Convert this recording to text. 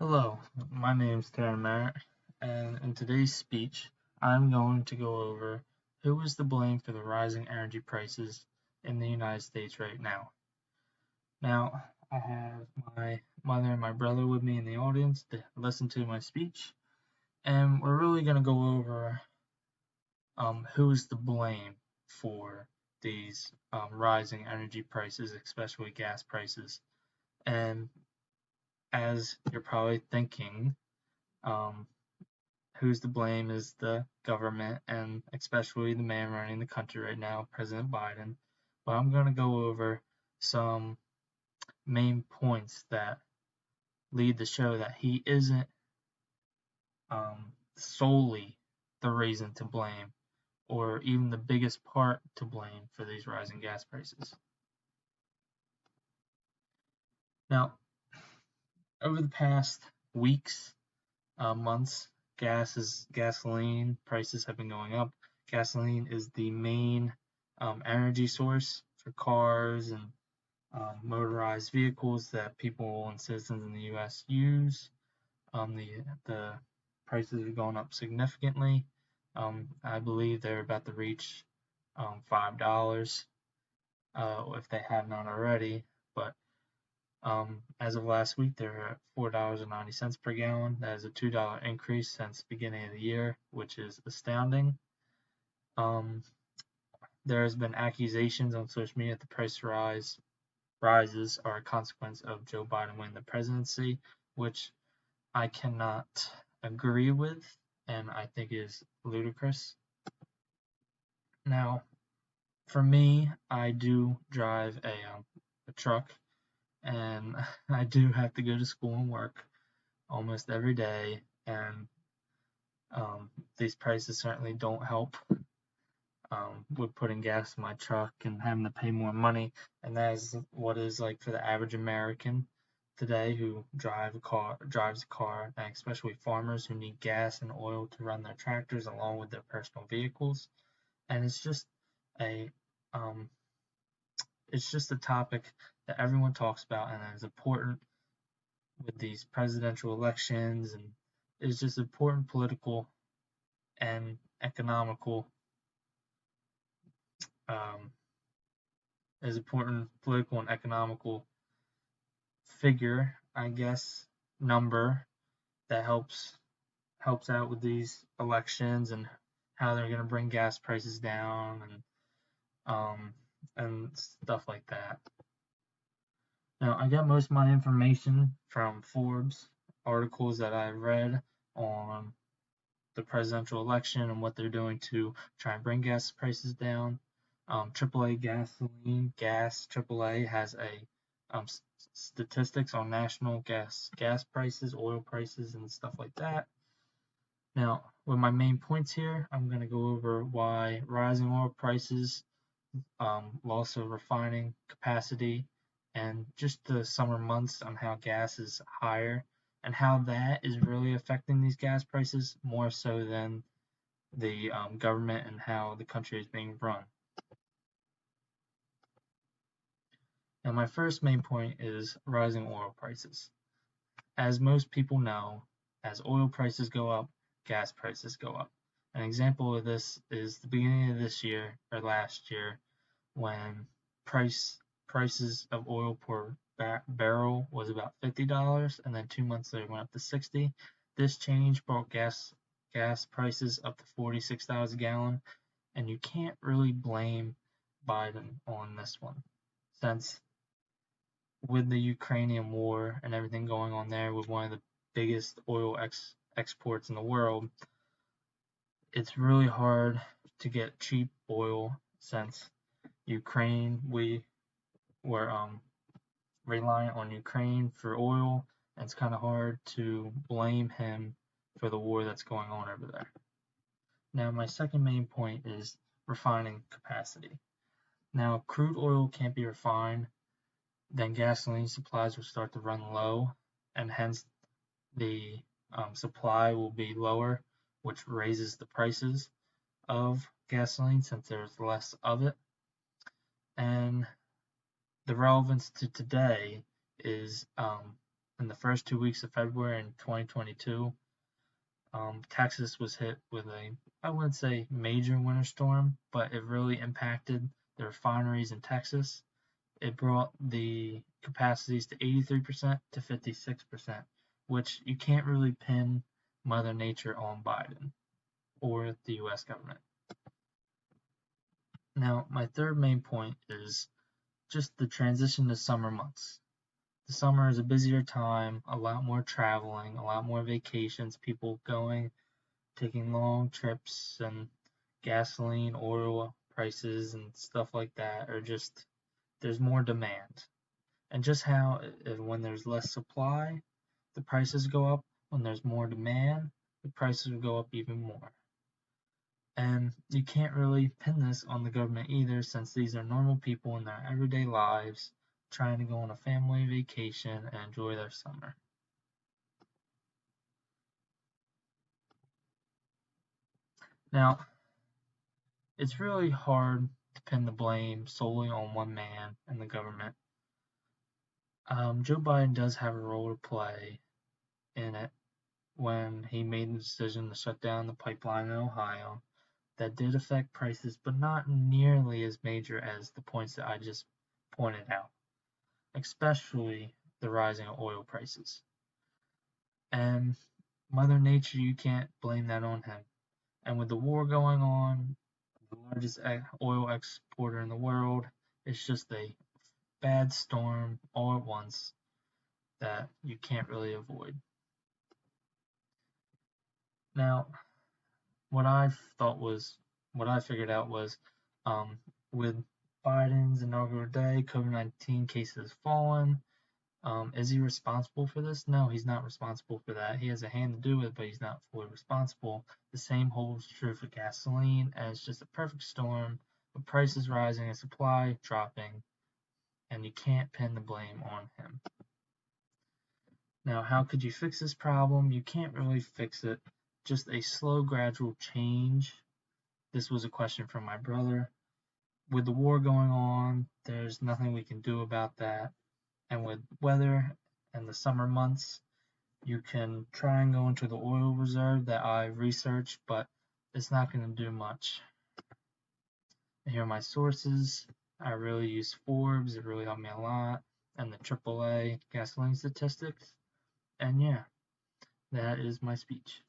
Hello, my name is Taryn Merritt, and in today's speech, I'm going to go over who is to blame for the rising energy prices in the United States right now. Now, I have my mother and my brother with me in the audience to listen to my speech, and we're really going to go over who is to blame for these rising energy prices, especially gas prices. And as you're probably thinking, um, who's to blame is the government and especially the man running the country right now, President Biden. But I'm going to go over some main points that lead to show that he isn't solely the reason to blame or even the biggest part to blame for these rising gas prices. Now, over the past weeks, months, gasoline prices have been going up. Gasoline is the main energy source for cars and motorized vehicles that people and citizens in the U.S. use. The prices are going up significantly. I believe they're about to reach $5 if they have not already. But as of last week, they're at $4.90 per gallon. That is a $2 increase since the beginning of the year, which is astounding. There has been accusations on social media that the price rises are a consequence of Joe Biden winning the presidency, which I cannot agree with, and I think is ludicrous. Now, for me, I do drive a truck, and I do have to go to school and work almost every day, and these prices certainly don't help with putting gas in my truck and having to pay more money, and that is what it is like for the average American today who drives a car, and especially farmers who need gas and oil to run their tractors along with their personal vehicles. And it's just a topic that everyone talks about and is important with these presidential elections, and it's just important political and economical figure, I guess, number that helps out with these elections and how they're going to bring gas prices down and stuff like that. Now, I got most of my information from Forbes articles that I read on the presidential election and what they're doing to try and bring gas prices down. AAA gasoline, AAA has a statistics on national gas prices, oil prices, and stuff like that. Now, with my main points here, I'm going to go over why rising oil prices, loss of refining capacity, and just the summer months on how gas is higher and how that is really affecting these gas prices more so than the government and how the country is being run. Now, my first main point is rising oil prices. As most people know, as oil prices go up, gas prices go up. An example of this is the beginning of this year or last year when prices of oil per barrel was about $50, and then 2 months later went up to $60. This change brought gas prices up to $46 a gallon, and you can't really blame Biden on this one, since with the Ukrainian war and everything going on there with one of the biggest oil exports in the world, it's really hard to get cheap oil since Ukraine, we were reliant on Ukraine for oil, and it's kind of hard to blame him for the war that's going on over there. Now, my second main point is refining capacity. Now, crude oil can't be refined, then gasoline supplies will start to run low, and hence the supply will be lower, which raises the prices of gasoline since there's less of it. And the relevance to today is in the first 2 weeks of February in 2022, Texas was hit with I wouldn't say major winter storm, but it really impacted the refineries in Texas. It brought the capacities to 83% to 56%, which you can't really pin Mother Nature on Biden or the US government. Now, my third main point is just the transition to summer months. The summer is a busier time, a lot more traveling, a lot more vacations, people going, taking long trips, and gasoline, oil prices, and stuff like that are just, there's more demand. And just how when there's less supply, the prices go up. When there's more demand, the prices will go up even more. And you can't really pin this on the government either, since these are normal people in their everyday lives trying to go on a family vacation and enjoy their summer. Now, it's really hard to pin the blame solely on one man and the government. Joe Biden does have a role to play in it when he made the decision to shut down the pipeline in Ohio. That did affect prices, but not nearly as major as the points that I just pointed out, especially the rising oil prices. And Mother Nature, you can't blame that on him. And with the war going on, the largest oil exporter in the world, it's just a bad storm all at once that you can't really avoid. Now, what I figured out was, with Biden's inaugural day, COVID-19 cases fallen. Is he responsible for this? No, he's not responsible for that. He has a hand to do it, but he's not fully responsible. The same holds true for gasoline, and it's just a perfect storm with prices rising and supply dropping, and you can't pin the blame on him. Now, how could you fix this problem? You can't really fix it. Just a slow, gradual change. This was a question from my brother. With the war going on, there's nothing we can do about that. And with weather and the summer months, you can try and go into the oil reserve that I researched, but it's not going to do much. And here are my sources. I really use Forbes. It really helped me a lot. And the AAA gasoline statistics. And yeah, that is my speech.